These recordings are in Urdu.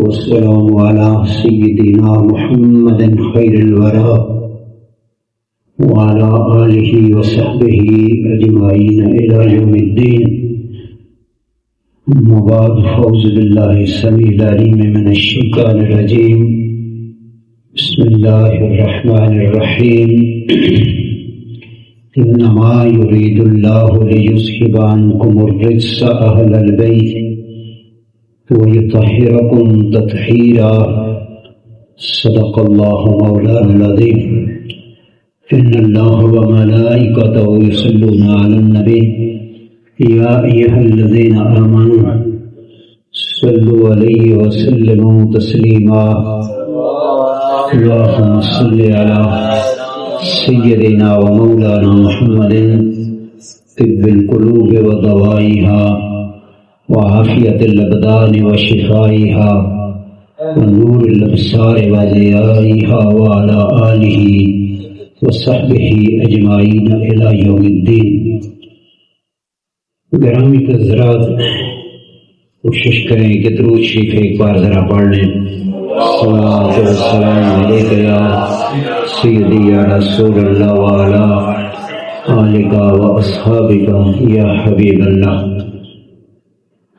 والسلام على سيدنا محمد خير الورى وعلى آله وصحبه أجمعين إلى يوم الدين. بعد فأعوذ بالله السميع العليم من الشيطان الرجيم. بسم الله الرحمن الرحيم. إنما يريد الله ليذهب عنكم الرجس أهل البيت ويطهركم تطهيرا صدق الله مولانا العظيم إن الله وملائكته يصلون على النبي يا أيها الذين آمنوا صلوا عليه وسلموا تسليما اللهم صل على سيدنا ومولانا محمد طب القلوب ودوائها وعافية الأبدان وشفائها ونور الأبصار وضيائها وعلى آله وصحبه أجمعين إلى يوم الدين. گرامی حضرات، کوشش کریں کہ درود شریف ایک بار ذرا پڑھ لیں. صلاۃ والسلام علیک یا سیدی یا رسول اللہ وعلی آلک و اصحابک یا حبیب اللہ.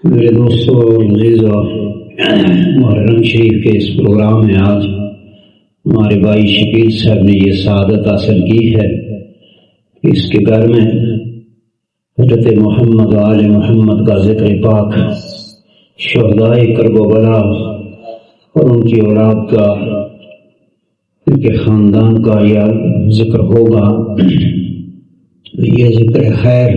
میرے دوستو عزیزو، محرم شریف کے اس پروگرام میں آج ہمارے بھائی شکیل صاحب نے یہ سعادت حاصل کی ہے کہ اس کے گھر میں حضرت محمد و آل محمد کا ذکر پاک، شہدائے کرب و بلا اور ان کی اولاد کا، ان کے خاندان کا یا ذکر ہوگا. یہ ذکر خیر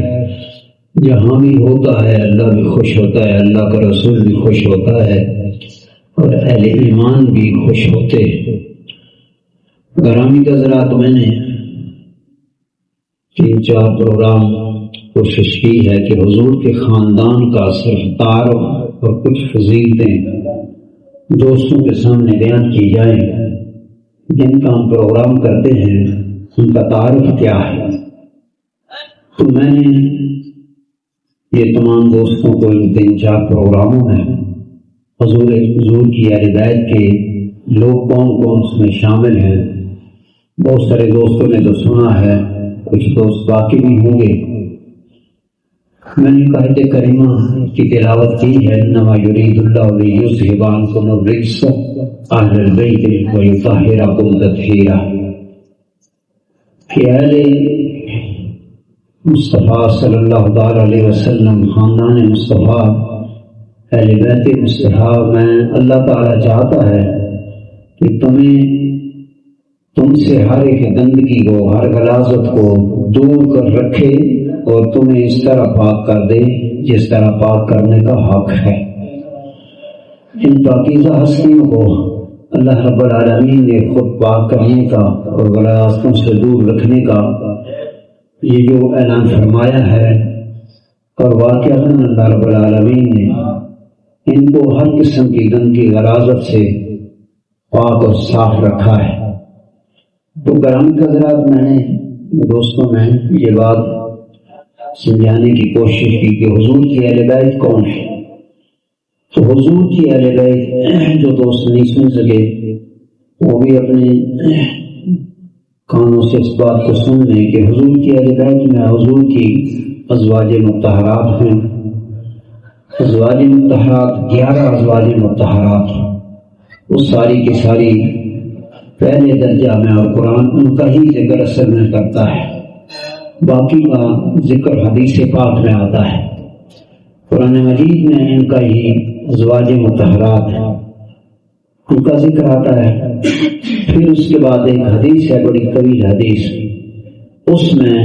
جہاں بھی ہوتا ہے اللہ بھی خوش ہوتا ہے، اللہ کا رسول بھی خوش ہوتا ہے اور اہل ایمان بھی خوش ہوتے. گرامی حضرات، میں نے 3-4 پروگرام کوشش کی ہے کہ حضور کے خاندان کا صرف تعارف اور کچھ فضیلتیں دوستوں کے سامنے بیان کی جائیں. جن کا ہم پروگرام کرتے ہیں ان کا تعارف کیا ہے. تو میں نے یہ تمام دوستوں کو ان 3-4 پروگراموں میں حضور کی اہل بیت کے لوگ کون کون اس میں شامل ہیں، بہت سارے دوستوں نے تو سنا ہے، کچھ دوست باقی بھی ہوں گے. میں نے آیت کریمہ کی تلاوت کی ہے، انما یرید اللہ لیذھب عنکم الرجس اہل البیت ویطہرکم تطہیرا. کہ اہل مصطفیٰ صلی اللہ علیہ وسلم، خاندان مصطفیٰ، اہل بیت مصطفیٰ میں اللہ تعالیٰ چاہتا ہے کہ تم سے ہر ایک گندگی کو، ہر غلاظت کو دور کر رکھے اور تمہیں اس طرح پاک کر دے جس طرح پاک کرنے کا حق ہے. ان پاکیزہ ہستیوں کو اللہ رب العالمین نے خود پاک کرنے کا اور غلاظتوں سے دور رکھنے کا یہ جو اعلان فرمایا ہے، اور واقعہ اللہ رب العالمین نے ان کو ہر قسم کی گندگی غلاظت سے پاک اور صاف رکھا ہے. تو گرامی حضرات، میں نے دوستوں میں یہ بات سمجھانے کی کوشش کی کہ حضور کی اہل بیت کون ہے. تو حضور کی اہل بیت جو دوست نہیں سن سکے وہ بھی اپنے کانوں سے اس بات کو سن لیں کہ حضور کی اہل بیت میں حضور کی ازواج مطہرات ہیں. ازواج مطہرات 11 ازواج مطہرات، وہ ساری کی ساری پہلے درجہ میں، اور قرآن ان کا ہی ذکر اصل میں کرتا ہے، باقی کا ذکر حدیث پاک میں آتا ہے. قرآن مجید میں ان کا ہی ازواج مطہرات ان کا ذکر آتا ہے. پھر اس کے بعد ایک حدیث ہے، بڑی طویل حدیث، اس میں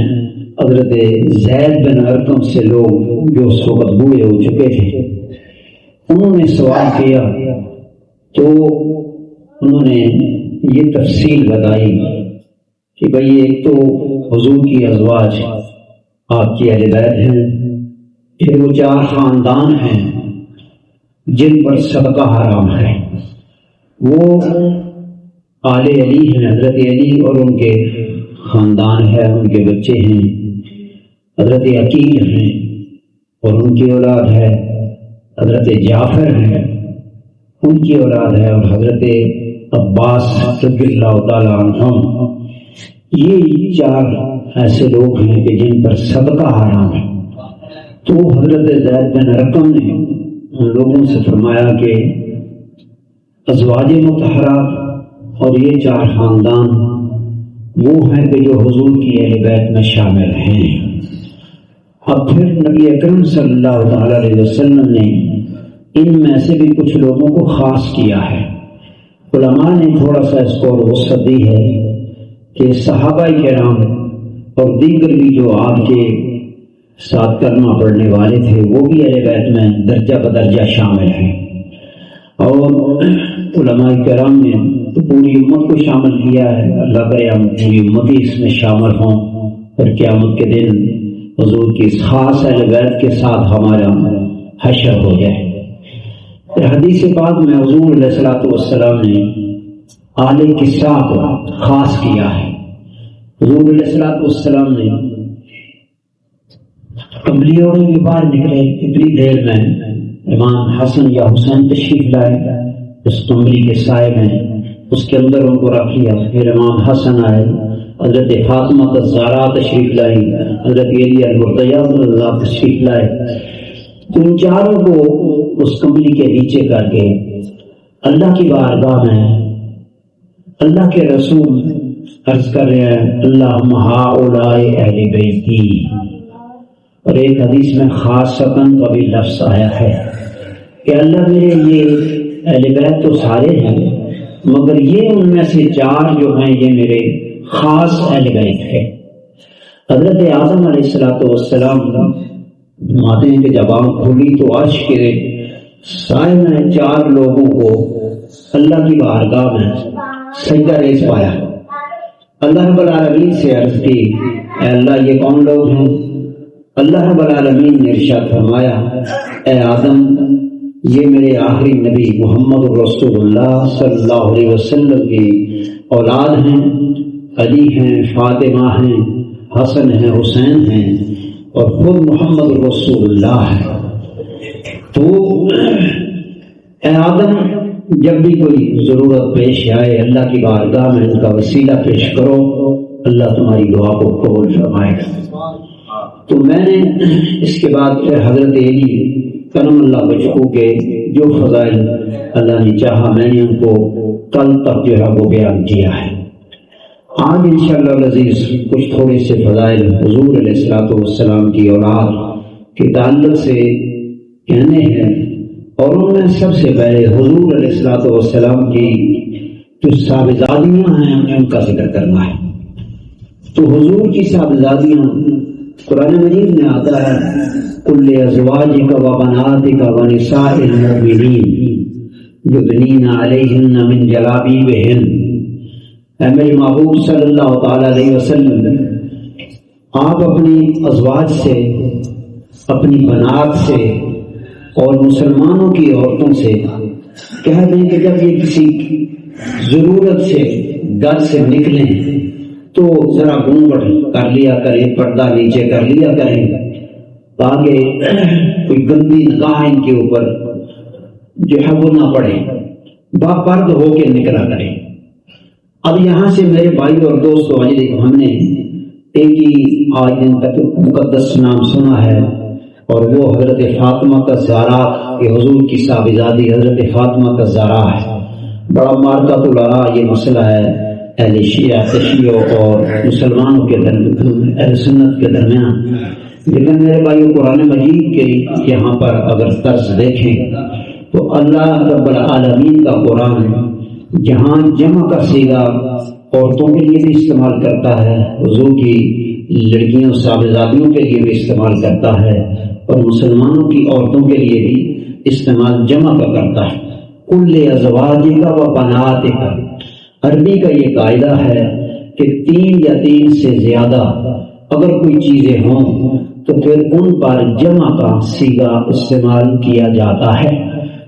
حضرت زید بن ارقم سے لوگ جو اس وقت بوڑھے ہو چکے تھے انہوں نے سوال کیا، تو انہوں نے یہ تفصیل بتائی کہ بھئی ایک تو حضور کی ازواج آپ کی اہل بیت ہیں، پھر وہ 4 خاندان ہیں جن پر صدقہ حرام ہے. وہ آل علی ہیں، حضرت علی اور ان کے خاندان ہے، ان کے بچے ہیں. حضرت عقیل ہیں اور ان کی اولاد ہے. حضرت جعفر ہیں، ان کی اولاد ہے. اور حضرت عباس رضی اللہ تعالیٰ عنہم. یہ 4 ایسے لوگ ہیں کہ جن پر صدقہ حرام ہے. تو حضرت زید بن ارقم نے ان لوگوں سے فرمایا کہ ازواج مطہرات اور یہ 4 خاندان وہ ہیں کہ جو حضور کی اہل بیت میں شامل ہیں۔ اب پھر نبی اکرم صلی اللہ تعالی علیہ وسلم نے ان میں سے بھی کچھ لوگوں کو خاص کیا ہے۔ علماء نے تھوڑا سا اس کو وسعت دی ہے کہ صحابہ کرام اور دیگر بھی جو آپ کے ساتھ کلمہ پڑھنے والے تھے وہ بھی اہل بیت میں درجہ بدرجہ شامل ہیں، اور علماء کرام نے تو پوری امت کو شامل کیا ہے۔ اللہ کرے ہم پوری امت ہی اس میں شامل ہوں اور قیامت کے دن حضور کی اس خاص اہل بیت کے ساتھ ہمارا حشر ہو جائے۔ پھر حدیث پاک میں حضور علیہ الصلوۃ والسلام نے آل قصہ کو خاص کیا ہے۔ حضور علیہ الصلوۃ والسلام نے کملیوں میں باہر نکلے، اتنی دیر میں امام حسن یا حسین تشریف لائے اس کملی کے سائے میں، اس کے اندر ان کو رکھ لیا۔ پھر امام حسن آئے، حضرت فاطمہ الزہرا تشریف لائی، حضرت علی المرتضیٰ اللہ تشریف لائے۔ تو ان چاروں کو اس کملی کے نیچے کر کے اللہ کی بارگاہ میں اللہ کے رسول عرض کر رہے ہیں اللہم ہؤلاء اہل بیتی، اور ایک حدیث میں خاصتاً کا بھی لفظ آیا ہے کہ اللہ میرے یہ اہل بیت تو سارے ہیں مگر یہ ان میں سے چار جو ہیں یہ میرے خاص اہل بیت ہے۔ حضرت آدم علیہ السلام فرماتے ہیں کہ جب آنکھ کھلی تو عرش کے سائے میں چار لوگوں کو اللہ کی بارگاہ میں سجدہ ریز پایا۔ اللہ رب العالمین سے عرض کی اے اللہ یہ کون لوگ ہیں؟ اللہ رب العالمین نے ارشاد فرمایا اے آدم یہ میرے آخری نبی محمد رسول اللہ صلی اللہ علیہ وسلم کی اولاد ہیں، علی ہیں، فاطمہ ہیں، حسن ہیں، حسین ہیں اور خود محمد رسول اللہ ہے۔ تو اے آدم جب بھی کوئی ضرورت پیش آئے اللہ کی بارگاہ میں ان کا وسیلہ پیش کرو، اللہ تمہاری دعا کو قبول فرمائے گا۔ تو میں نے اس کے بعد پھر حضرت علی کرم اللہ وجہہ کے جو فضائل اللہ نے چاہا میں نے ان کو کل تک جو ہے وہ بیان کیا ہے۔ آج انشاءاللہ العزیز کچھ تھوڑے سے فضائل حضور علیہ الصلوۃ والسلام کی اولاد کے تعلق سے کہنے ہیں، اور ان میں سب سے پہلے حضور علیہ الصلوۃ والسلام کی جو صاحبزادیاں ہیں ان کا ذکر کرنا ہے۔ تو حضور کی صاحبزادیاں قرآن مجید میں آتا ہے کل ازواجک و بناتک و نساء المؤمنین یدنین علیہن من جلابیبہن۔ اے میرے محبوب صلی اللہ تعالی علیہ وسلم آپ اپنی ازواج سے، اپنی بنات سے اور مسلمانوں کی عورتوں سے کہہ دیں کہ جب یہ کسی ضرورت سے گھر سے نکلیں تو ذرا گھونگھٹ کر لیا کریں، پردہ نیچے کر لیا کریں تاکہ کوئی گندی نگاہ ان کے اوپر جو ہے وہ نہ پڑے، باپرد ہو کے نکلا کریں۔ اب یہاں سے میرے بھائی اور دوستو آج دیکھو ہم نے ایک ہی آج دن تک مقدس نام سنا ہے اور وہ حضرت فاطمہ کا زہرا کہ حضور کی صاحبزادی حضرت فاطمہ کا زہرا ہے۔ بڑا مارکہ طلحہ یہ مسئلہ ہے اہل شیعہ تشیع اور مسلمانوں کے درمیان، اہل سنت کے درمیان۔ لیکن میرے بھائیو قرآن مجید کے یہاں پر اگر طرز دیکھیں تو اللہ رب العالمین کا قرآن جہاں جمع کا صیغہ عورتوں کے لیے بھی استعمال کرتا ہے، حضور کی لڑکیوں صاحبزادیوں کے لیے بھی استعمال کرتا ہے اور مسلمانوں کی عورتوں کے لیے بھی استعمال جمع کا کرتا ہے۔ کل ازواجک و بناتک، عربی کا یہ قاعدہ ہے کہ 3 یا 3 سے زیادہ اگر کوئی چیزیں ہوں تو پھر ان پر جمع کا صیغہ استعمال کیا جاتا ہے۔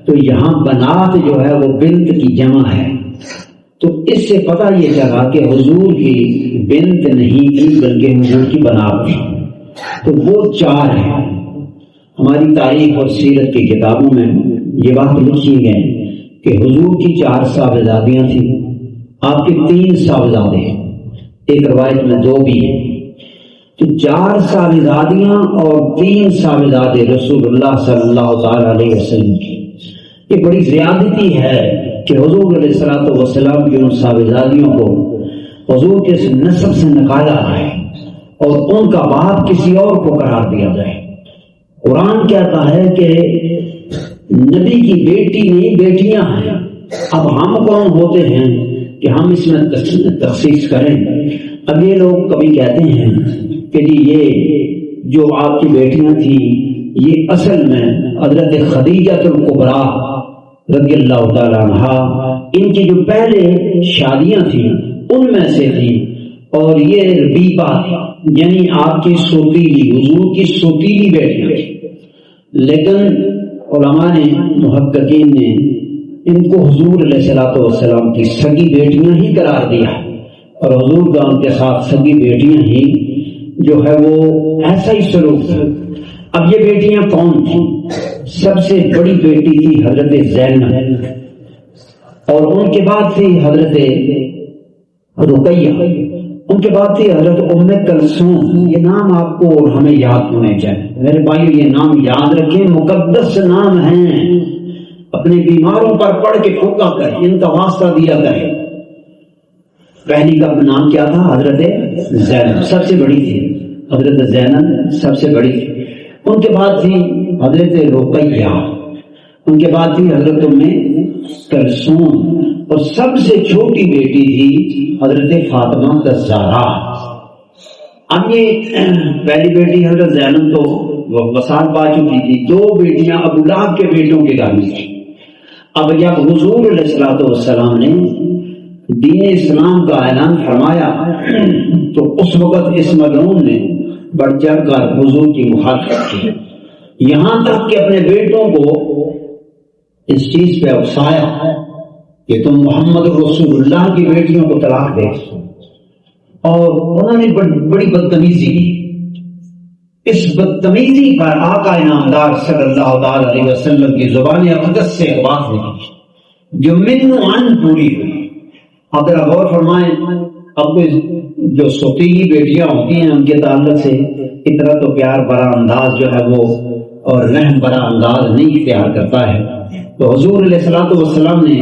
تو یہاں بنات جو ہے وہ بنت کی جمع ہے، تو اس سے پتہ یہ چلا کہ حضور کی بنت نہیں تھی بلکہ حضور کی بنات تھی۔ تو وہ 4 ہیں۔ ہماری تاریخ اور سیرت کی کتابوں میں یہ بات لکھی ہے کہ حضور کی 4 صاحبزادیاں تھیں، آپ کے 3 صاحبزادے، ایک روایت میں 2 بھی ہیں۔ تو 4 صاحبزادیاں اور 3 صاحبزادے رسول اللہ صلی اللہ تعالی علیہ وسلم کی، یہ بڑی زیادتی ہے کہ حضور علیہ الصلوۃ والسلام کی ان صاحبزادیوں کو حضور کے نسب سے نکالا جائے اور ان کا باپ کسی اور کو قرار دیا جائے۔ قرآن کہتا ہے کہ نبی کی بیٹی نہیں بیٹیاں ہیں، اب ہم کون ہوتے ہیں کہ ہم اس میں تخصیص کریں؟ اب یہ لوگ کبھی کہتے ہیں کہ جی یہ جو آپ کی بیٹیاں تھیں یہ اصل میں حضرت خدیجہ الکبریٰ رضی اللہ تعالیٰ عنہا ان کی جو پہلے شادیاں تھیں ان میں سے تھی، اور یہ ربیبہ یعنی آپ کی سوتیلی، حضور کی سوتیلی بیٹیاں تھیں۔ لیکن علماء نے، محققین نے ان کو حضور علیہ الصلوۃ والسلام کی سگی بیٹیاں ہی قرار دیا، اور حضور کا ان کے ساتھ سگی بیٹیاں ہی جو ہے وہ ایسا ہی سلوک تھا۔ اب یہ بیٹیاں کون تھیں؟ سب سے بڑی بیٹی تھی حضرت زینب، اور ان کے بعد تھی حضرت رقیہ، ان کے بعد تھی حضرت ام کلثوم۔ یہ نام آپ کو اور ہمیں یاد ہونے چاہیے میرے بھائیو، یہ نام یاد رکھیں، مقدس نام ہیں، اپنے بیماروں پر پڑھ کے پھونکا کریں، ان کا واسطہ دیا کریں۔ پہلی کا نام کیا تھا؟ حضرت زینب، سب سے بڑی تھی حضرت زینب، سب سے بڑی تھی۔ ان کے بعد تھی حضرت رقیہ، ان کے بعد تھی حضرت ام کلثوم، اور سب سے چھوٹی بیٹی تھی حضرت فاطمہ الزہرا۔ اب یہ پہلی بیٹی حضرت زینب تو وصال پا چکی تھی، دو بیٹیاں ابو لہب کے بیٹوں کے گھر میں تھیں۔ اب جب حضور علیہ الصلوۃ والسلام نے دین اسلام کا اعلان فرمایا تو اس وقت اس ملعون نے بڑھ چڑھ کر حضور کی مخالفت کی، یہاں تک کہ اپنے بیٹوں کو اس چیز پہ اکسایا کہ تم محمد رسول اللہ کی بیٹیوں کو طلاق دے، اور انہوں نے بڑی بدتمیزی کی۔ اس بدتمیزی پر آقا انعامدار صلی اللہ علیہ وسلم کی زبان اقدس سے ایک بات نکلی جو منو ان پوری ہوئی۔ اگر غور فرمائیں، اب جو سوتیلی بیٹیاں ہوتی ہیں ان کے تعلق سے اتنا تو پیار بڑا انداز جو ہے وہ اور رحم بڑا انداز نہیں اختیار کرتا ہے، تو حضور علیہ الصلوۃ والسلام نے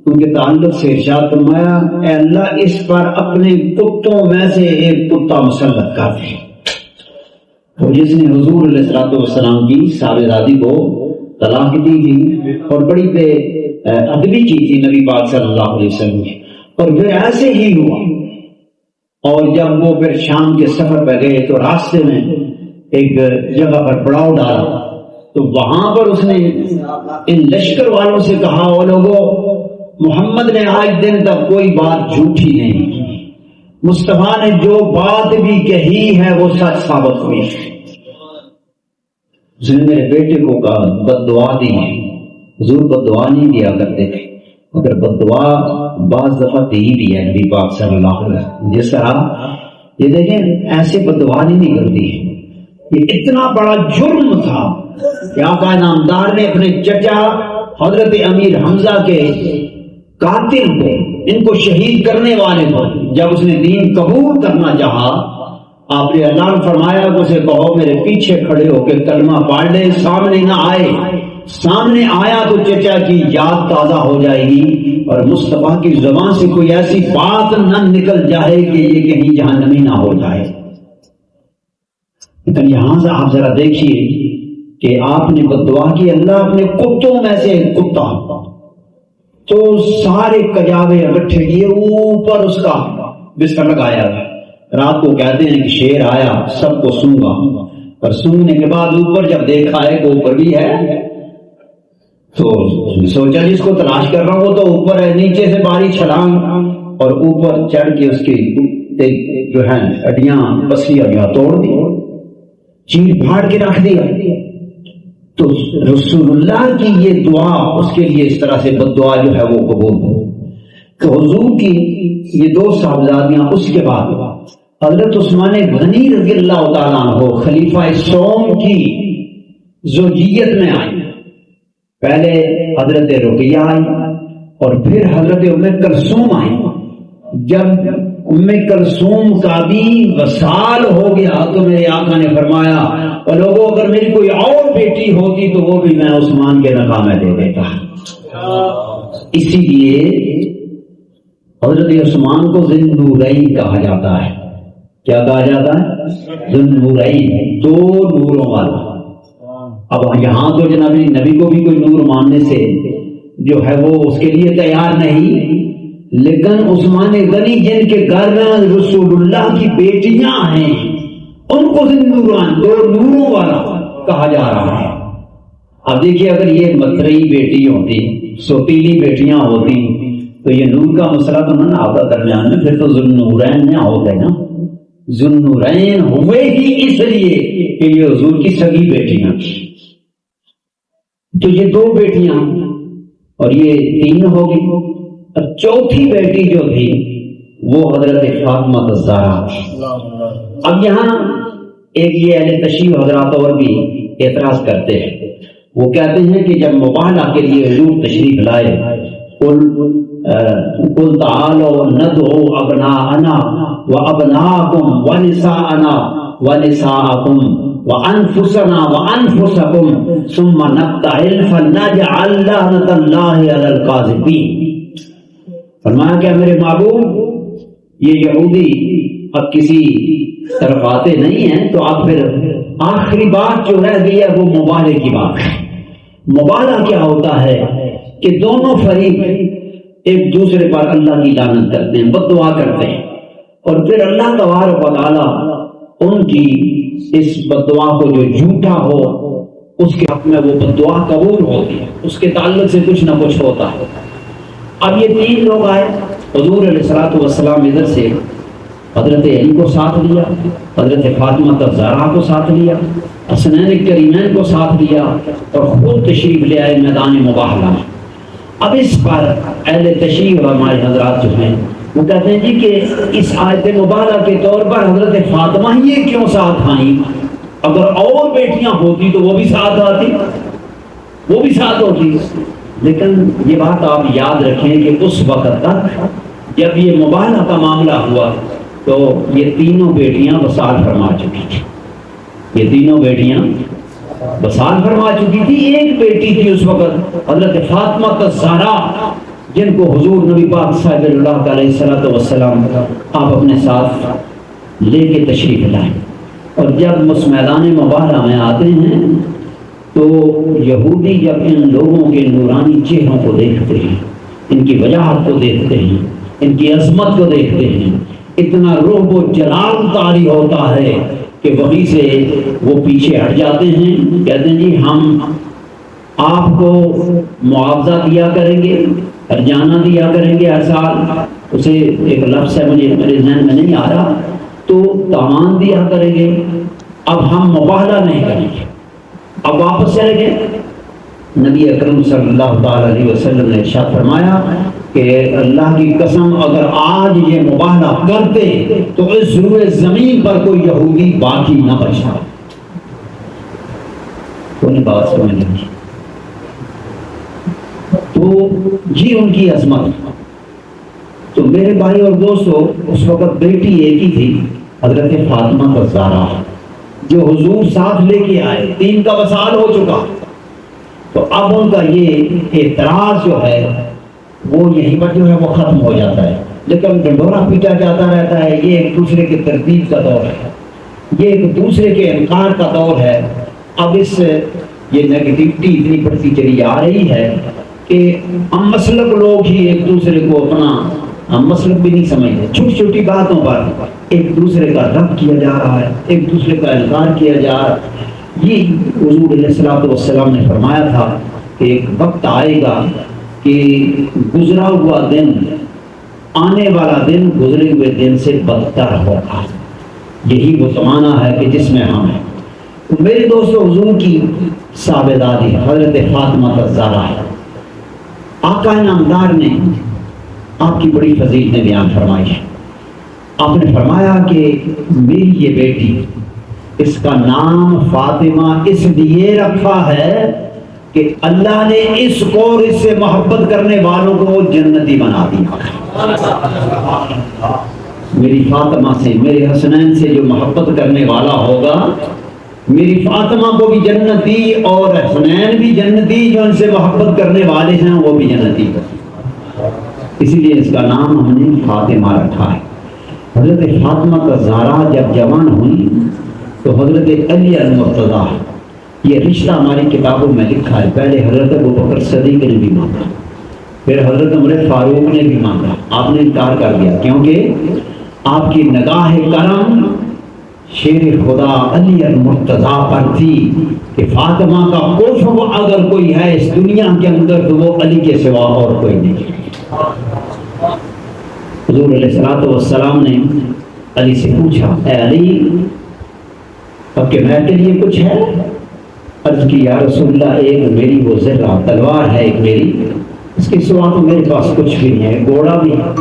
ان کے تعلق سے ارشاد فرمایا، اے اللہ اس پر اپنے کتوں میں سے ایک کتا مسلط کر دے۔ تو جس نے حضور علیہ الصلوۃ والسلام کی صاحبزادی کو طلاق دی تھی اور بڑی بے ادبی کی تھی نبی پاک صلی اللہ علیہ وسلم نے، اور پھر ایسے ہی ہوا۔ اور جب وہ پھر شام کے سفر پہ گئے تو راستے میں ایک جگہ پر پڑاؤ ڈالا، تو وہاں پر اس نے ان لشکر والوں سے کہا، وہ لوگوں محمد نے آج دن تک کوئی بات جھوٹی نہیں کی، مصطفیٰ نے جو بات بھی کہی ہے وہ سچ ثابت ہوئی۔ اس نے میرے بیٹے کو کہا بد دعا دی ہے، حضور بد دعا نہیں دیا کرتے تھے، مگر بد دعا بعض دفعہ دی بھی ہے نبی پاک صلی اللہ علیہ وسلم۔ جس طرح یہ دیکھیں ایسے بد دعا نہیں نکلتی ہے، یہ اتنا بڑا جرم تھا کہ آقا نامدار نے اپنے چچا حضرت امیر حمزہ کے قاتل کو، ان کو شہید کرنے والے کو، جب اس نے دین قبول کرنا چاہا، آپ نے اعلان فرمایا کہ اسے کہو میرے پیچھے کھڑے ہو کے کلمہ پڑھ لے، سامنے نہ آئے، سامنے آیا تو چچا کی یاد تازہ ہو جائے گی اور مصطفیٰ کی زبان سے کوئی ایسی بات نہ نکل جائے کہ یہ کہیں جہنمی نہ ہو جائے۔ لیکن یہاں سے آپ ذرا دیکھیے کہ آپ نے بد دعا کی، اللہ اپنے کتوں میں سے کتا، تو سارے کجاوے اکٹھے کیے، اوپر اس کا بستر لگایا، رات کو کہتے ہیں کہ شیر آیا سب کو سونگا، اور سونگنے کے بعد اوپر جب دیکھا ہے کہ اوپر بھی ہے تو سوچا جس کو تلاش کر رہا ہوں وہ تو اوپر ہے، نیچے سے باری چھلانگ اور اوپر چڑھ کے اس کی جو ہے ہڈیاں پسلیاں توڑ دی، چیر پھاڑ کے رکھ دیا۔ تو رسول اللہ کی یہ دعا اس کے لیے اس طرح سے بد دعا جو ہے وہ قبول ہو کہ حضور کی یہ دو صاحبزادیاں اس کے بعد حضرت عثمان غنی رضی اللہ تعالیٰ عنہ خلیفہ سوم کی زوجیت میں آئی۔ پہلے حضرت رقیہ آئی اور پھر حضرت ام کلثوم آئی۔ جب ام کلثوم کا بھی وصال ہو گیا تو میرے آقا نے فرمایا اور لوگوں اگر میری کوئی اور بیٹی ہوتی تو وہ بھی میں عثمان کے نکاح میں دے دیتا۔ اسی لیے حضرت عثمان کو ذی النورین کہا جاتا ہے. کیا کہا جاتا ہے؟ ذی النورین، دو نوروں والا. اب یہاں تو جناب نبی کو بھی کوئی نور ماننے سے جو ہے وہ اس کے لیے تیار نہیں، لیکن عثمان غنی جن کے گھر میں رسول اللہ کی بیٹیاں ہیں ان کو ذی النورین، دو نوروں والا کہا جا رہا ہے. اب دیکھیے اگر یہ مترئی بیٹی ہوتی، سوتیلی بیٹیاں ہوتی تو یہ نور کا مسئلہ تو نہ آتا درمیان میں، پھر تو ذی النورین نہ ہو گئے نا. ذی النورین ہوئے ہی اس لیے کہ یہ حضور کی سگی بیٹیاں. تو یہ دو بیٹیاں اور یہ تین ہو گئی. اور چوتھی بیٹی جو تھی وہ حضرت فاطمہ الزہرا. اب یہاں ایک یہ اہل تشیع حضرات اور بھی اعتراض کرتے ہیں. وہ کہتے ہیں کہ جب مباہلہ کے لیے حضور تشریف لائے، قل تعالوا ندعو ابناءنا وابناءکم ونساءنا ونساءکم وانفسنا وانفسکم ثم نبتہل فنجعل لعنۃ اللہ علی الکاذبین. فرمایا کہ میرے محبوب یہ یہودی اب کسی طرف آتے نہیں ہیں تو اب پھر آخری بات جو رہ گئی ہے وہ مباہلے کی بات ہے. مباہلہ کیا ہوتا ہے کہ دونوں فریق ایک دوسرے پر اللہ کی لعنت کرتے ہیں، بد دعا کرتے ہیں، اور پھر اللہ تبارک و تعالیٰ ان کی اس بد دعا کو جو جھوٹا ہو اس کے حق میں وہ بد دعا قبول ہوتی ہے، اس کے تعلق سے کچھ نہ کچھ ہوتا ہے. اب یہ تین لوگ آئے، حضور علیہ الصلوۃ والسلام ادھر سے حضرت علی کو ساتھ لیا، حضرت فاطمہ الزہرا کو ساتھ لیا، حسنین کریمین کو ساتھ لیا اور خود تشریف لے آئے میدان مباہلہ. اب اس پر اہل تشیع اور ہمارے حضرات جو ہیں وہ کہتے ہیں جی کہ اس آیت مباہلہ کے طور پر حضرت فاطمہ یہ کیوں ساتھ آئیں؟ اگر اور بیٹیاں ہوتی تو وہ بھی ساتھ آتی، وہ بھی ساتھ ہوتی. لیکن یہ بات آپ یاد رکھیں کہ اس وقت تک جب یہ مباہلہ کا معاملہ ہوا تو یہ تینوں بیٹیاں وصال فرما چکی تھی. یہ تینوں بیٹیاں وصال فرما چکی تھی. ایک بیٹی تھی اس وقت حضرت فاطمہ الزہرا جن کو حضور نبی پاک صلی اللہ علیہ وسلم آپ اپنے ساتھ لے کے تشریف لائے. اور جب اس میدان مباہلہ میں آتے ہیں تو یہودی جب ان لوگوں کے نورانی چہروں کو دیکھتے ہیں، ان کی وجاہت کو دیکھتے ہیں، ان کی عظمت کو دیکھتے ہیں، اتنا رعب و جلال طاری ہوتا ہے کہ وہیں سے وہ پیچھے ہٹ جاتے ہیں. کہتے ہیں جی ہم آپ کو معاوضہ دیا کریں گے، ہرجانہ دیا کریں گے ہر سال. اسے ایک لفظ ہے مجھے میرے ذہن میں نہیں آ رہا، تو تاوان دیا کریں گے. اب ہم مباہلہ نہیں کریں گے، اب واپس چلے گئے. نبی اکرم صلی اللہ تعالی علیہ وسلم نے ارشاد فرمایا کہ اللہ کی قسم اگر آج یہ مباہلہ کرتے تو اس روئے زمین پر کوئی یہودی باقی نہ بچا. کوئی بات سمجھ نہیں. تو یہ ان کی عظمت. تو میرے بھائی اور دوستو اس وقت بیٹی ایک ہی تھی حضرت فاطمہ الزہرا جو حضور ساتھ لے کے آئے. تین کا وصال ہو چکا. تو اب ان کا یہ اعتراض جو ہے وہ یہیں پر جو ہے وہ ختم ہو جاتا ہے. لیکن ڈنڈورا پیٹا جاتا رہتا ہے. یہ ایک دوسرے کے ترتیب کا دور ہے، یہ ایک دوسرے کے انکار کا دور ہے. اب اس یہ نیگیٹیوٹی اتنی بڑھتی چلی آ رہی ہے کہ ہم مسلک لوگ ہی ایک دوسرے کو اپنا مسلک بھی نہیں سمجھتے. چھوٹی چھوٹی باتوں پر ایک دوسرے کا رد کیا جا رہا ہے، ایک دوسرے کا انکار کیا جا رہا ہے. یہ حضور علیہ الصلوۃ والسلام نے فرمایا تھا کہ ایک وقت آئے گا کہ گزرا ہوا دن آنے والا دن گزرے ہوئے دن سے بدتر ہوگا. یہی وہ زمانہ ہے کہ جس میں ہم ہیں. میرے دوستو حضور کی صاحبزادی حضرت فاطمہ الزہرا ہے. آقا نامدار نے آپ کی بڑی فضیلت نے بیان فرمائی ہے. آپ نے فرمایا کہ میری یہ بیٹی اس کا نام فاطمہ اس لیے رکھا ہے کہ اللہ نے اس کو اور اس سے محبت کرنے والوں کو جنتی بنا دیا. میری فاطمہ سے، میرے حسنین سے جو محبت کرنے والا ہوگا، میری فاطمہ کو بھی جنتی اور حسنین بھی جنتی، جو ان سے محبت کرنے والے ہیں وہ بھی جنتی. اسی لیے اس کا نام ہم نے فاطمہ رکھا ہے۔ حضرت فاطمہ کا زہرا جب جوان ہوئی تو حضرت علی المرتضیٰ، یہ رشتہ ہماری کتابوں میں لکھا ہے، پہلے حضرت ابوبکر صدیق نے بھی مانگا، پھر حضرت عمر فاروق نے بھی مانگا، آپ نے انکار کر دیا کیونکہ آپ کی نگاہ کرم شیر خدا علی المرتضیٰ پر تھی کہ فاطمہ کا کفو اگر کوئی ہے اس دنیا کے اندر تو وہ علی کے سوا اور کوئی نہیں۔ حضور علیہ السلام نے علی سے پوچھا، اے علی اب کہ میں کے لیے کچھ ہے؟ عرض کی یا رسول اللہ، ایک میری وہ ذرہ تلوار ہے، ایک میری، اس کے سوا تو میرے پاس کچھ بھی نہیں ہے، گھوڑا بھی ہے۔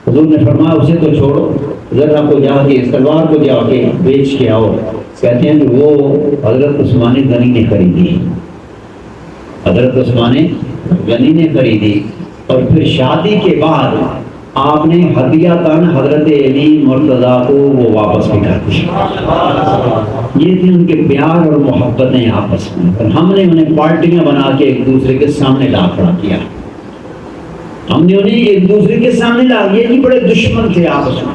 حضور نے فرمایا اسے تو چھوڑو، ذرہ کو جا کے اس تلوار کو جا کے بیچ کے آؤ۔ کہتے ہیں کہ وہ حضرت عثمان غنی نے خریدی، حضرت عثمان غنی نے خریدی، اور پھر شادی کے بعد آپ نے ہدیہ تن حضرت علی مرتضیٰ کو وہ واپس بھی کر دی۔ یہ تھی ان کے پیار اور محبتیں آپس میں، اور ہم نے انہیں پارٹیاں بنا کے ایک دوسرے کے سامنے لا کھڑا کیا، ہم نے انہیں ایک دوسرے کے سامنے لا، یہ نہیں بڑے دشمن تھے آپس میں،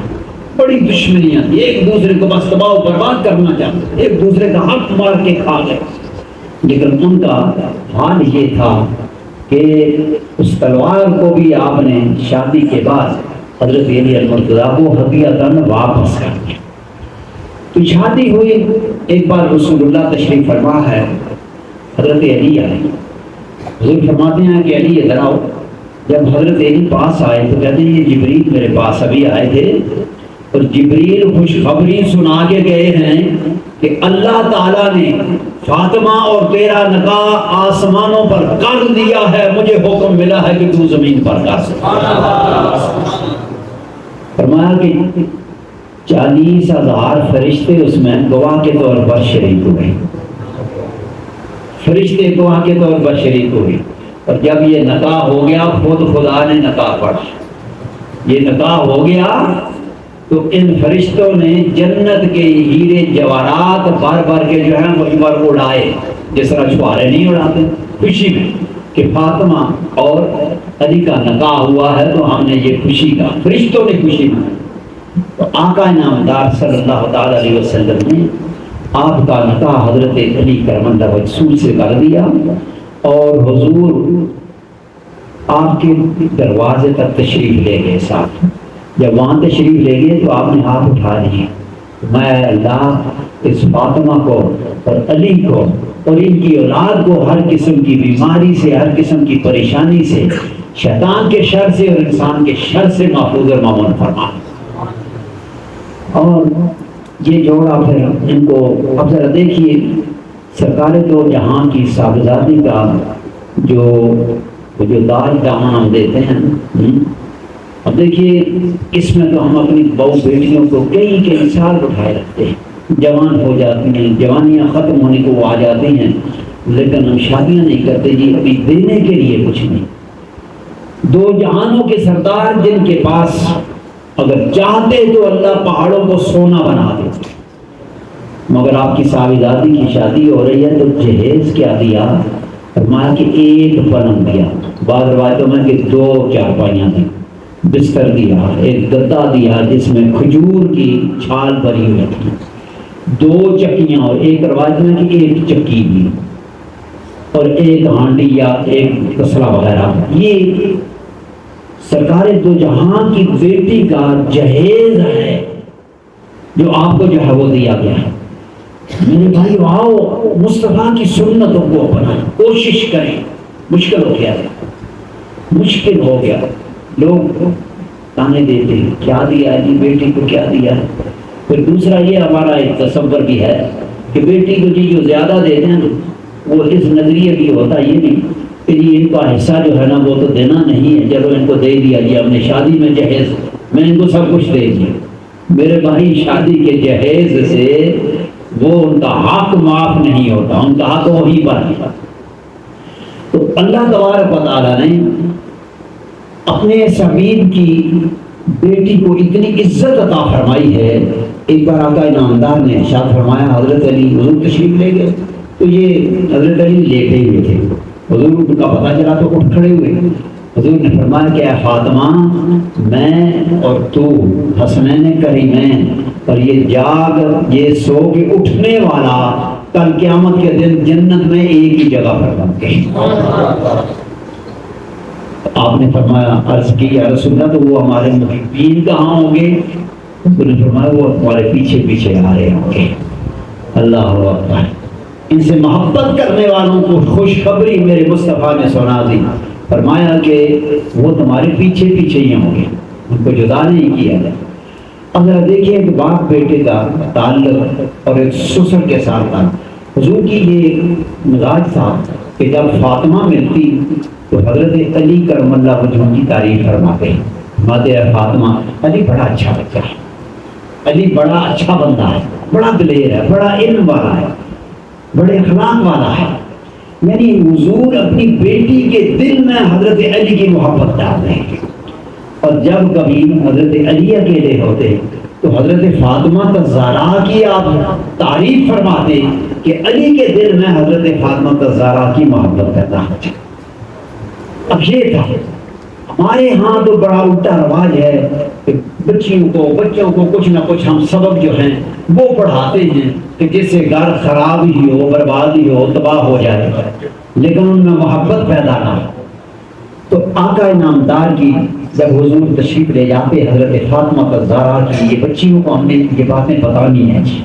بڑی دشمنیاں تھی، ایک دوسرے کو بس تباہ و برباد کرنا چاہتے تھے، ایک دوسرے کا حق مار کے کھا گئے، لیکن ان کا حال یہ تھا کہ اس تلوار کو بھی آپ نے شادی کے بعد حضرت علی المرتضیٰ کو ہدیۃً واپس کر دیا۔ تو شادی ہوئی، ایک بار رسول اللہ تشریف فرما ہے، حضرت علی آئے، حضور فرماتے ہیں کہ علی ادھر آؤ۔ جب حضرت علی پاس آئے تو کہتے ہیں یہ جبریل میرے پاس ابھی آئے تھے، اور جبریل خوشخبری سنا کے گئے ہیں کہ اللہ تعالیٰ نے فاطمہ اور تیرا نکاح آسمانوں پر کر دیا ہے، مجھے حکم ملا ہے کہ تو زمین پر کر سکتا۔ فرمایا کہ 40,000 فرشتے اس میں گواہ کے طور پر شریک ہوئے، فرشتے گواہ کے طور پر شریک ہوئے، اور جب یہ نکاح ہو گیا خود خدا نے نکاح پڑھا، یہ نکاح ہو گیا تو ان فرشتوں نے جنت کے ہیرے جواہرات بھر بھر کے جو ہے وہیں پر اڑائے، جس طرح چھوارے نہیں اڑاتے، خوشی میں کہ فاطمہ اور علی کا نکاح ہوا ہے تو ہم نے یہ خوشی کا، فرشتوں نے خوشی منائی۔ تو آقا نامدار صلی اللہ تعالی علیہ وسلم نے آپ کا نکاح حضرت علی کرم اللہ وجہہ سے کر دیا، اور حضور آپ کے دروازے تک تشریف لے گئے ساتھ۔ جب وہاں تشریف لے گئے تو آپ نے ہاتھ اٹھا لیے، میں اللہ اس فاطمہ کو اور علی کو اور ان کی اولاد کو ہر قسم کی بیماری سے، ہر قسم کی پریشانی سے، شیطان کے شر سے اور انسان کے شر سے محفوظ اور مامون فرما۔ اور یہ جوڑا پھر ان کو، اب ذرا دیکھیے سرکار دو جہاں کی صاحبزادی کا جو داج دامن ہم دیتے ہیں، اب دیکھیے اس میں تو ہم اپنی بہو بیٹیوں کو کئی سال اٹھائے رکھتے ہیں، جوان ہو جاتی ہیں، جوانیاں ختم ہونے کو آ جاتی ہیں، لیکن ہم شادیاں نہیں کرتے جی، ابھی دینے کے لیے کچھ نہیں۔ دو جہانوں کے سردار جن کے پاس اگر چاہتے تو اللہ پہاڑوں کو سونا بنا دیتے، مگر آپ کی صاحبزادی کی شادی ہو رہی ہے تو جہیز کیا دیا؟ فرمایا کہ ایک پلنگ دیا، بعض روایتوں میں کہ 2 چارپائیاں دیں، بستر دیا، ایک گدا دیا جس میں کھجور کی چھال بھری ہوئی تھی، 2 چکیاں، اور ایک روایت میں کہ 1 چکی دی، اور ایک ہانڈی یا ایک تسلا وغیرہ۔ یہ سرکار دو جہاں کی بیٹی کا جہیز ہے جو آپ کو جو ہے وہ دیا گیا ہے۔ میرے بھائی آؤ مصطفیٰ کی سنتوں کو اپنائیں، کوشش کریں۔ مشکل ہو گیا ہے، مشکل ہو گیا، لوگ تانے دیتے ہیں کیا دیا ہے جی بیٹی کو، کیا دیا ہے۔ پھر دوسرا یہ ہمارا ایک تصور بھی ہے کہ بیٹی کو جی جو زیادہ دیتے ہیں وہ اس نظریے بھی ہوتا یہ نہیں کہ جی ان کا حصہ جو ہے نا وہ تو دینا نہیں ہے، چلو ان کو دے دیا جی، ہم نے شادی میں جہیز میں ان کو سب کچھ دے دیا۔ میرے بھائی شادی کے جہیز سے وہ ان کا حق معاف نہیں ہوتا، ان کا حق وہی پر ہے۔ تو اللہ تبارک و تعالیٰ نے اپنے حبیب کی بیٹی کو اتنی عزت عطا فرمائی ہے۔ ایک بار آقا نامدار نے ارشاد فرمایا، حضرت علی حضور تشریف لے گئے تو یہ حضرت علی لیٹے ہوئے تھے، حضور کا پتہ چلا تو اٹھ کھڑے ہوئے، حضور نے فرمایا کہ اے فاطمہ، میں اور تو حسنین کریمین، اور یہ جاگ یہ سو کے اٹھنے والا کل قیامت کے دن جنت میں ایک ہی جگہ پر بن گئے۔ آپ نے فرمایا، عرض کی یا رسول اللہ تو وہ ہمارے محبین کہاں ہوں گے؟ حضور نے فرمایا وہ ہمارے پیچھے پیچھے آ رہے ہوں گے۔ اللہ اکبر۔ ان سے محبت کرنے والوں کو خوشخبری میرے مصطفیٰ نے سنا دی، فرمایا کہ وہ تمہارے پیچھے پیچھے ہی ہوں گے، ان کو جدا نہیں کیا جائے۔ اب ذرا دیکھیے کہ باپ بیٹے کا تعلق اور ایک سسر کے ساتھ تھا۔ حضور کی یہ مزاج تھا کہ جب فاطمہ ملتی تو حضرت علی کرم اللہ وجہہ کی تعریف فرماتے ہیں، فرماتے ہیں فاطمہ علی بڑا اچھا بچہ ہے، علی بڑا اچھا بندہ ہے، بڑا دلیر ہے، بڑا علم والا ہے، بڑے اخلاق والا ہے۔ یعنی حضور اپنی بیٹی کے دل میں حضرت علی کی محبت ڈال رہے ہیں۔ اور جب کبھی حضرت علی اکیلے ہوتے تو حضرت فاطمہ الزہرا کی آپ تعریف فرماتے کہ علی کے دل میں حضرت فاطمہ الزہرا کی محبت پیدا ہوتی۔ اب یہ تھا ہمارے ہاں تو بڑا الٹا رواج ہے کہ بچوں کو کچھ نہ کچھ ہم سبق جو ہیں وہ پڑھاتے ہیں کہ جس سے گھر خراب ہی ہو، برباد ہی ہو، تباہ ہو جائے، لیکن ان میں محبت پیدا نہ ہو۔ تو آقا نامدار کی جب حضور تشریف لے جاتے حضرت فاطمہ الزہرا کی، یہ بچیوں کو ہم نے یہ باتیں بتانی ہیں جی،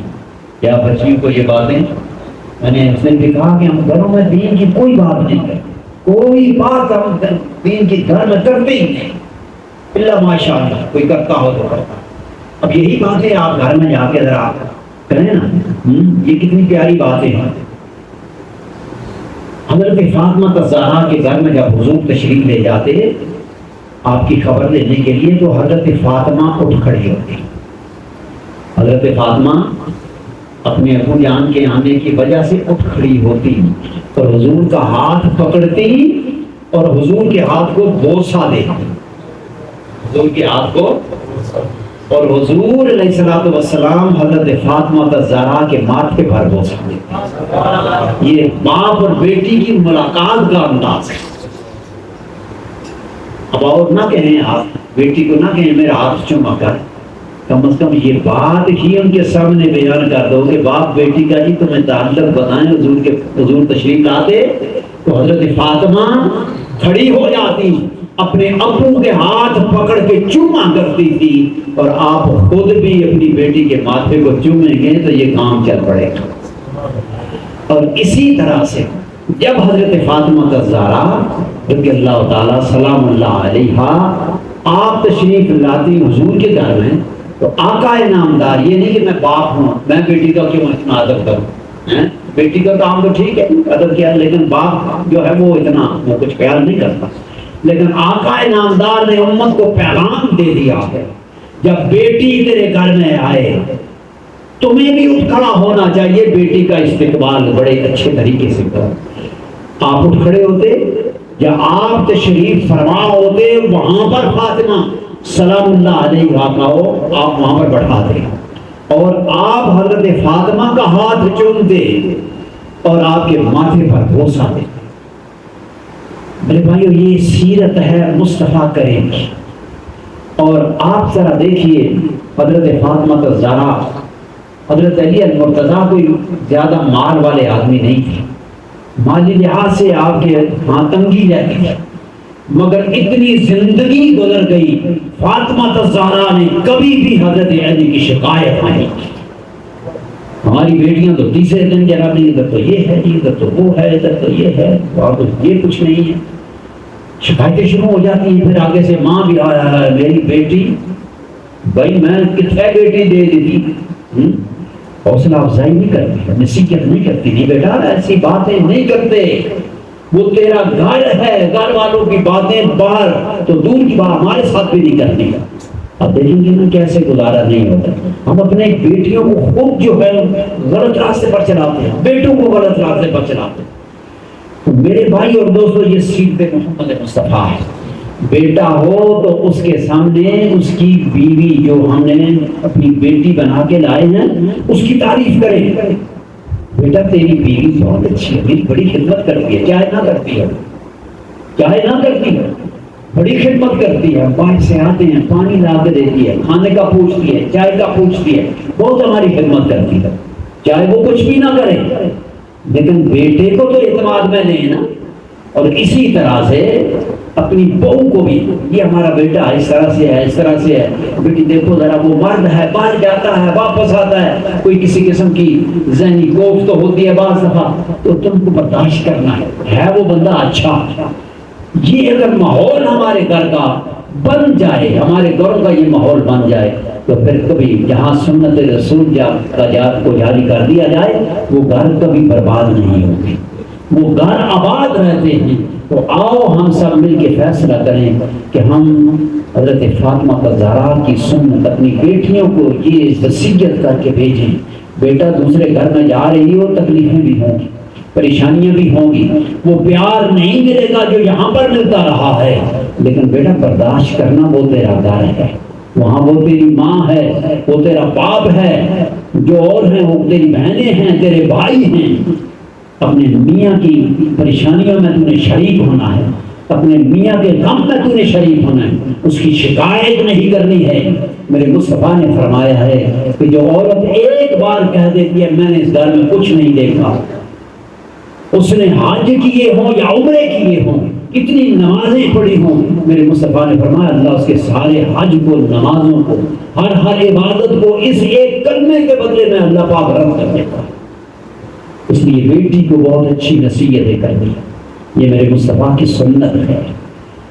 یا بچیوں کو یہ باتیں میں نے اس نے بھی کہا کہ ہم گھروں میں دین کی کوئی بات نہیں کرتے، کوئی بات ہم دین کی گھر میں کرتے ہی نہیں، اللہ ماشاء اللہ کوئی کرتا ہو تو کرتا۔ اب یہی باتیں آپ گھر میں جا کے ذرا کریں نا، یہ کتنی پیاری باتیں ہیں۔ حضرت فاطمہ الزہرا کے گھر میں جب حضور تشریف لے جاتے آپ کی خبر لینے کے لیے تو حضرت فاطمہ اٹھ کھڑی ہوتی۔ حضرت فاطمہ اپنے ابو جان کے آنے کی وجہ سے اٹھ کھڑی ہوتی اور حضور کا ہاتھ پکڑتی اور حضور کے ہاتھ کو بوسہ دیتی، حضور کے ہاتھ کو، اور حضور علیہ الصلوۃ والسلام حضرت فاطمہ الزہرا کے ماتھے پر بوسہ دیتے۔ یہ باپ اور بیٹی کی ملاقات کا انداز ہے۔ اب اور نہ کہیں آپ بیٹی کو نہ کہیں میرا ہاتھ چوما کر، کم از کم یہ بات ہی ان کے سامنے بیان کر دو کہ باپ بیٹی کا جی تمہیں تعلق بتائیں۔ حضور تشریف لاتے تو حضرت فاطمہ کھڑی ہو جاتی، اپنے ابو کے ہاتھ پکڑ کے چوما کرتی تھی، اور آپ خود بھی اپنی بیٹی کے ماتھے کو چومیں گے تو یہ کام چل پڑے گا۔ اور اسی طرح سے جب حضرت فاطمہ الزہرا رضی اللہ تعالی سلام اللہ علیہا آپ تشریف لاتی حضور کے گھر میں تو آقا نامدار، یہ نہیں کہ میں باپ ہوں میں بیٹی کا کیوں اتنا ادب کروں، بیٹی کا کام تو ٹھیک ہے ادب کیا، لیکن باپ جو ہے وہ اتنا وہ کچھ خیال نہیں کرتا۔ لیکن آقا نامدار نے امت کو پیغام دے دیا ہے جب بیٹی تیرے گھر میں آئے تمہیں بھی اٹھ کھڑا ہونا چاہیے، بیٹی کا استقبال بڑے اچھے طریقے سے کرو۔ آپ اٹھ کھڑے ہوتے یا آپ تشریف فرما ہوتے وہاں پر فاطمہ سلام اللہ علیہ آپ وہاں پر بٹھاتے اور آپ حضرت فاطمہ کا ہاتھ چومتے اور آپ کے ماتھے پر بوسہ دیتے۔ میرے بھائیو یہ سیرت ہے مصطفیٰ کریم کی۔ اور آپ ذرا دیکھیے حضرت فاطمہ الزہرا، حضرت علی المرتضیٰ کوئی زیادہ مال والے آدمی نہیں تھے، مالی لحاظ سے آپ کے ہاں تنگی رہتی تھی، مگر اتنی زندگی گزر گئی فاطمہ الزہرا نے کبھی بھی حضرت علی کی شکایت نہیں کی۔ ہماری بیٹیاں تو تیسرے دن جناب ادھر تو یہ ہے ادھر تو وہ ہے ادھر تو یہ ہے اور تو یہ کچھ نہیں ہے، شکایتیں شروع ہو جاتی ہیں۔ پھر آگے سے ماں بھی آیا ہے میری بیٹی، بھائی میں کتنے بیٹی دے دیتی، حوصلہ افزائی نہیں کرتی، نصیحت نہیں کرتی، نہیں بیٹا ایسی باتیں نہیں کرتے، وہ تیرا گھر ہے، گھر والوں کی باتیں باہر تو دور کی بات ہمارے ساتھ بھی نہیں کرنی۔ اب دیکھیں گے نا کیسے گزارا نہیں ہوتا، ہم اپنے بیٹیوں کو خود جو ہے غلط راستے پر چلاتے ہیں، بیٹوں کو غلط راستے پر چلاتے ہیں۔ تو میرے بھائی اور دوستو یہ سیرت محمد مصطفیٰ ہے۔ بیٹا ہو تو اس کے سامنے اس کی بیوی جو ہم نے اپنی بیٹی بنا کے لائے ہیں اس کی تعریف کریں، بیٹا تیری بیوی بہت اچھی ہے، میری بڑی خدمت کرتی ہے، چاہے نہ کرتی ہے، چاہے نہ کرتی ہے، بڑی خدمت کرتی ہے، باہر سے آتے ہیں پانی لا کے دیتی ہے، کھانے کا پوچھتی ہے، چائے کا پوچھتی ہے، بہت ہماری خدمت کرتی ہے، چاہے وہ کچھ بھی نہ کرے، لیکن بیٹے کو تو اعتماد میں لیں نا۔ اور اسی طرح سے اپنی بہو کو بھی، یہ ہمارا بیٹا اس طرح سے ہے، اس طرح سے ہے، بیٹی دیکھو ذرا وہ مرد ہے، باہر جاتا ہے واپس آتا ہے، کوئی کسی قسم کی ذہنی کوف تو ہوتی ہے بعض دفعہ، تو تم کو برداشت کرنا ہے وہ بندہ اچھا۔ یہ اگر ماحول ہمارے گھر کا بن جائے، ہمارے گھروں کا یہ ماحول بن جائے، تو پھر کبھی جہاں سنت رسول کو جاری کر دیا جائے، وہ گھر کبھی برباد نہیں ہوگی، وہ گھر آباد رہتے ہیں۔ تو آؤ ہم سب مل کے فیصلہ کریں کہ ہم حضرت فاطمہ الزہرا کی سنت اپنی بیٹیوں کو یہ وصیت کر کے بھیجیں۔ بیٹا دوسرے گھر میں جا رہی ہو، تکلیفیں بھی ہوں گی، پریشانیاں بھی ہوں گی، وہ پیار نہیں ملے گا جو یہاں پر ملتا رہا ہے، لیکن بیٹا برداشت کرنا، وہ تیرا گھر ہے، وہاں وہ تیری ماں ہے، وہ تیرا باپ ہے، جو اور ہیں وہ تیری بہنیں ہیں، تیرے بھائی ہیں۔ اپنے میاں کی پریشانیوں میں تو نے شریک ہونا ہے، اپنے میاں کے غم میں تو نے شریک ہونا ہے، اس کی شکایت نہیں کرنی ہے۔ میرے مصطفیٰ نے فرمایا ہے کہ جو عورت ایک بار کہہ دیتی ہے میں نے اس گھر میں کچھ نہیں دیکھا، اس نے حج کیے ہوں یا عمرے کیے ہوں، کتنی نمازیں پڑھی ہوں، میرے مصطفیٰ نے فرمایا اللہ اس کے سارے حج کو، نمازوں کو، ہر عبادت کو اس ایک کلمے کے بدلے میں اللہ پاک رد کر دیتا ہے۔ اس لیے بیٹی کو بہت اچھی نصیحتیں کرنی، یہ میرے مصطفیٰ کی سنت ہے۔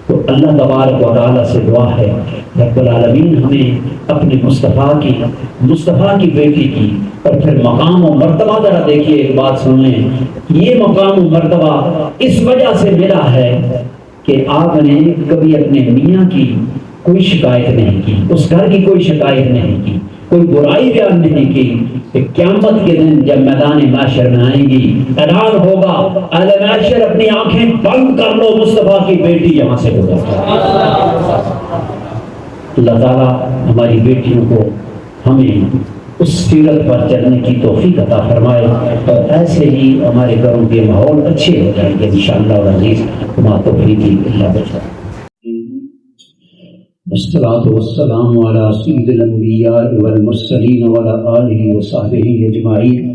تو اللہ تبارک و تعالیٰ سے دعا ہے رب العالمین ہمیں اپنے مصطفیٰ کی بیٹی کی، اور پھر مقام و مرتبہ ذرا دیکھیے، ایک بات سن لیں، یہ مقام و مرتبہ اس وجہ سے ملا ہے کہ آپ نے کبھی اپنے میاں کی کوئی شکایت نہیں کی، اس گھر کی کوئی شکایت نہیں کی، کوئی برائی بیان نہیں کی، کہ قیامت کے دن جب میدان محشر میں آئیں گی، اعلان ہوگا اہل محشر اپنی آنکھیں بند کر لو، مصطفیٰ کی بیٹی یہاں سے گزر۔ اللہ تعالیٰ ہماری بیٹیوں کو ہمیں اس سیرت پر چلنے کی توفیق عطا فرمائے، اور ایسے ہی ہمارے گھروں کے ماحول اچھے ہو جائیں گے انشاءاللہ العزیز۔ ما توفیقی اللہ باللہ۔ والصلاة والسلام على سید الانبیاء والمرسلین وعلى آلہ وصحبہ اجمعین۔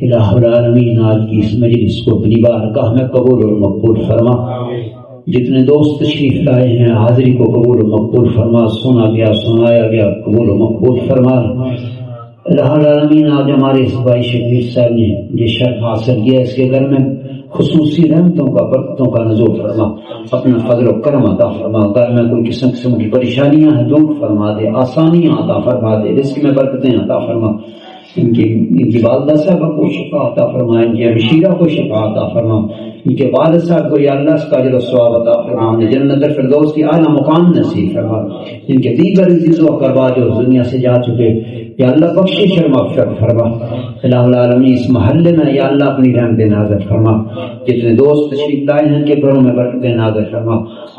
الہ العالمین آج کی اس مجلس کو اپنی بارگاہ میں قبول اور مقبول فرما، جتنے دوست تشریف لائے ہیں حاضری کو قبول و مقبول فرما، سنا گیا سنایا گیا قبول و مقبول فرما۔ الہ العالمین آج ہمارے اس بھائی شبیر صاحب نے یہ شرف حاصل کیا، اس کے گھر میں خصوصی رحمتوں کا برکتوں کا نزول فرما، اپنا فضل و کرم عطا فرما، گھر میں کوئی قسم کی پریشانیاں ہیں دور فرما دے، آسانیاں عطا فرما دے، رزق میں برکتیں عطا فرما، ان کی والدہ صاحبہ کو شفا عطا فرما، ان کی ہمشیرہ کو شفا عطا فرما، ان کے والد صاحب کو یا اللہ اس کا اجر و ثواب عطا فرما، انہیں جنت الفردوس کی اعلیٰ مقام نصیب فرما، ان کے دیگر عزیز و اقربا جو دنیا سے جا چکے یا اللہ بخشش اور مغفرت فرما۔ الہ العالمین اس محلے میں یا اللہ اپنی رحمت نازل فرما، جتنے دوست تشریف لائے ہیں ان کے گھروں میں برکتیں نازل فرما،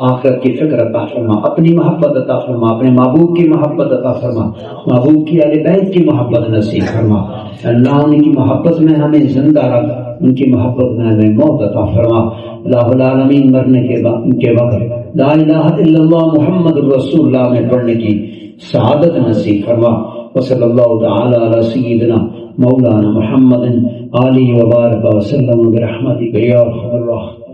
آخرت کی فکر عطا فرما، اپنی محبت عطا فرما، اپنے محبوب کی محبت عطا فرما، محبوب کی اہل بیت کی محبت نصیب فرما۔ اللہ ان کی محبت میں ہمیں زندہ رکھ، ان کی محبت میں ہمیں موت عطا فرما۔ الہ العالمین مرنے کے وقت لا الہ الا اللہ محمد رسول اللہ میں پڑھنے کی سعادت نصیب فرما۔ وصلی اللہ تعالی علی سیدنا مولانا محمد آلہ وبارک وسلم برحمتک یا ارحم الراحمین۔